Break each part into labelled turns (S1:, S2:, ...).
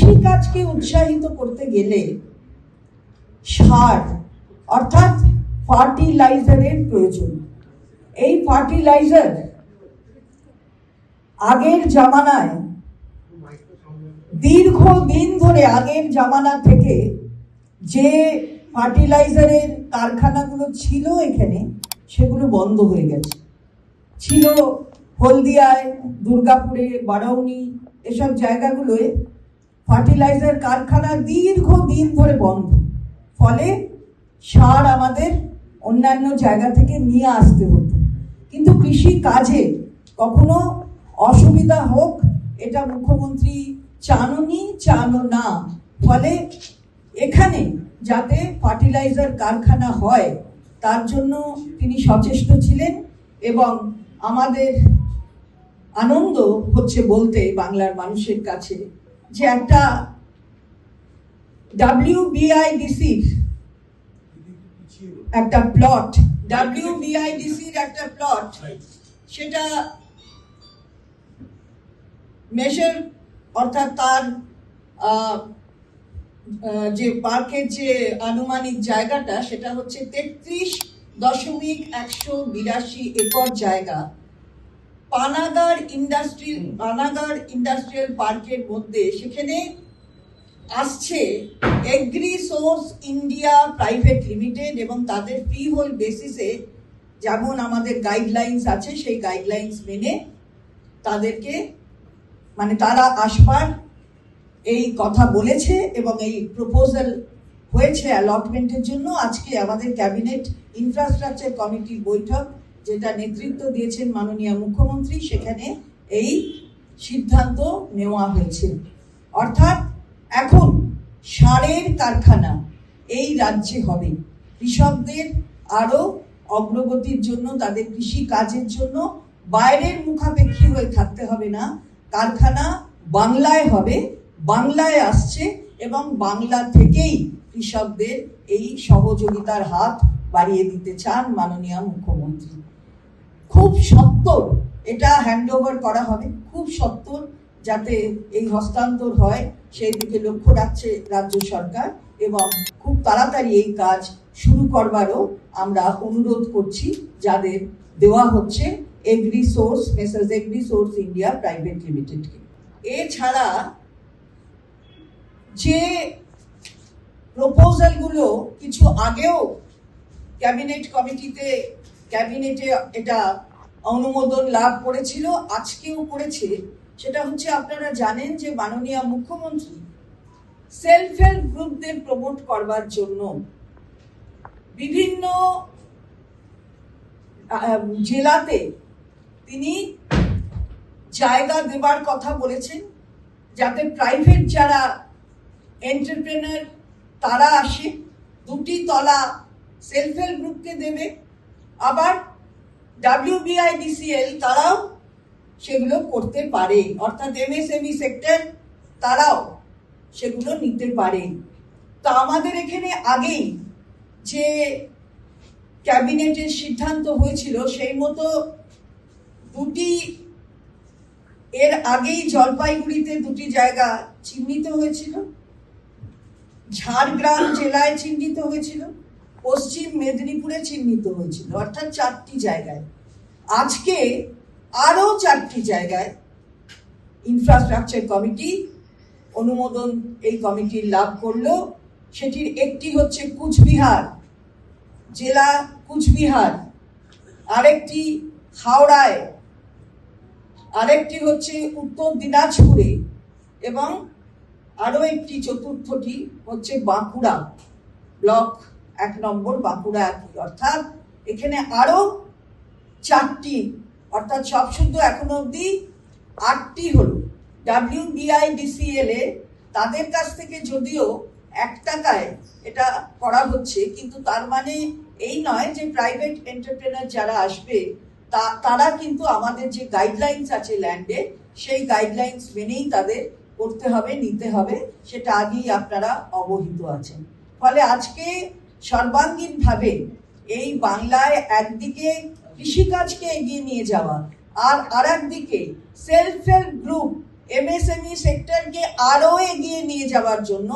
S1: কৃষিকাজকে উৎসাহিত করতে গেলে সার অর্থাৎ ফার্টিলাইজারের প্রয়োজন। এই ফার্টিলাইজার আগের জামানায় দীর্ঘদিন ধরে আগের জামানা থেকে যে ফার্টিলাইজারের কারখানাগুলো ছিল এখানে সেগুলো বন্ধ হয়ে গেছে। ছিল হলদিয়ায়, দুর্গাপুরে, বারাউনি, এসব জায়গাগুলোয় ফার্টিলাইজার কারখানা দীর্ঘদিন ধরে বন্ধ। ফলে সার আমাদের অন্যান্য জায়গা থেকে নিয়ে আসতে হতো। কিন্তু কৃষি কাজে কখনো অসুবিধা হোক এটা মুখ্যমন্ত্রী চানো না। ফলে এখানে যাতে ফার্টিলাইজার কারখানা হয় তার জন্য তিনি সচেষ্ট ছিলেন এবং আমাদের আনন্দ হচ্ছে বলতে বাংলার মানুষের কাছে যে একটা WBIDCর একটা প্লট সেটা মেশর অর্থাৎ তার যে পার্কের যে আনুমানিক জায়গাটা সেটা হচ্ছে 33.182 একর জায়গা পানাগড় ইন্ডাস্ট্রিয়াল পার্কের মধ্যে। সেখানে আসছে এগ্রিসোর্স ইন্ডিয়া প্রাইভেট লিমিটেড এবং তাদের ফ্রি হোল্ড বেসিসে যেমন আমাদের গাইডলাইন্স আছে সেই গাইডলাইন্স মেনে তাদেরকে তারা আসবার এই কথা বলেছে এবং এই প্রপোজাল হয়েছে অ্যালটমেন্টের জন্য। আজকে আমাদের ক্যাবিনেট ইনফ্রাস্ট্রাকচার কমিটির বৈঠক যেটা নেতৃত্ব দিয়েছেন মাননীয় মুখ্যমন্ত্রী, সেখানে এই সিদ্ধান্ত নেওয়া হয়েছে। অর্থাৎ এখন সারের কারখানা এই রাজ্যে হবে। কৃষকদের আরো অগ্রগতির জন্য, তাদের কৃষি কাজের জন্য বাইরের মুখাপেক্ষী হয়ে থাকতে হবে না। কারখানা বাংলায় হবে, বাংলায় আসছে এবং বাংলা থেকেই কৃষকদের এই সহযোগিতার হাত বাড়িয়ে দিতে চান মাননীয় মুখ্যমন্ত্রী। খুব সত্বর এটা হ্যান্ডওভার করা হবে, খুব সত্বর যাতে এই হস্তান্তর হয় সেই দিকে লক্ষ্য রাখছে রাজ্য সরকার এবং খুব তাড়াতাড়ি এই কাজ শুরু করবারও আমরা অনুরোধ করছি যাদের দেওয়া হচ্ছে এগ্রিসোর্স ইন্ডিয়া প্রাইভেট লিমিটেডকে। এছাড়া যে প্রপোজালগুলো কিছু আগেও ক্যাবিনেটে এটা অনুমোদন লাভ করেছিল, আজকেও করেছে, সেটা হচ্ছে আপনারা জানেন যে মাননীয় মুখ্যমন্ত্রী সেলফ হেল্প গ্রুপদের প্রমোট করবার জন্য বিভিন্ন জেলাতে তিনি জায়গা দেবার কথা বলেছেন যাতে প্রাইভেট যারা এন্টারপ্রেনার তারা আসে, 2টি তলা সেলফ হেল্প গ্রুপকে দেবে। আবার WBIDCL তারাও সেগুলো করতে পারে, অর্থাৎ MSME সেক্টর তারাও সেগুলো নিতে পারে। তো আমাদের এখানে আগেই যে ক্যাবিনেটের সিদ্ধান্ত হয়েছিল সেই মতো এর আগেই জলপাইগুড়িতে 2টি জায়গা চিহ্নিত হয়েছিল, ঝাড়গ্রাম জেলায় চিহ্নিত হয়েছিল, পশ্চিম মেদিনীপুরে চিহ্নিত হয়েছিল, অর্থাৎ 4টি জায়গায়। আজকে আরো 4টি জায়গায় ইনফ্রাস্ট্রাকচার কমিটি অনুমোদন এই কমিটির লাভ করলো। সেটির একটি হচ্ছে কুচবিহার জেলা, আরেকটি হাওড়ায়, আরেকটি হচ্ছে উত্তর দিনাজপুরে এবং আরো একটি চতুর্থটি হচ্ছে বাঁকুড়া ব্লক 1 নম্বর বাঁকুড়া। অর্থাৎ এখানে আরো 4টি, অর্থাৎ সব শুদ্ধ এখনো অব্দি 8টি হলো। WBIDCL তাদের কাছ থেকে যদিও 1 টাকায় এটা করা হচ্ছে, কিন্তু তার মানে এই নয় যে প্রাইভেট এন্টারপ্রেনার যারা আসবে তারা কিন্তু আমাদের যে গাইডলাইন্স আছে ল্যান্ডে সেই গাইডলাইন্স মেনেই তাদের করতে হবে, নিতে হবে, সেটা আগেই আপনারা অবহিত আছেন। ফলে আজকে সর্বাঙ্গীনভাবে এই বাংলায় একদিকে কৃষিকাজকে এগিয়ে নিয়ে যাওয়া আর একদিকে সেলফ হেল্প গ্রুপ এমএসএমই সেক্টরকে আরো এগিয়ে নিয়ে যাওয়ার জন্য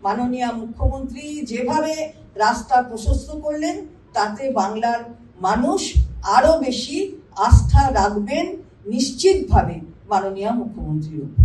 S1: মাননীয় মুখ্যমন্ত্রী যেভাবে রাস্তা প্রশস্ত করলেন, তাতে বাংলার মানুষ আরো বেশি আস্থা রাখবেন নিশ্চিতভাবে মাননীয় মুখ্যমন্ত্রীর উপর।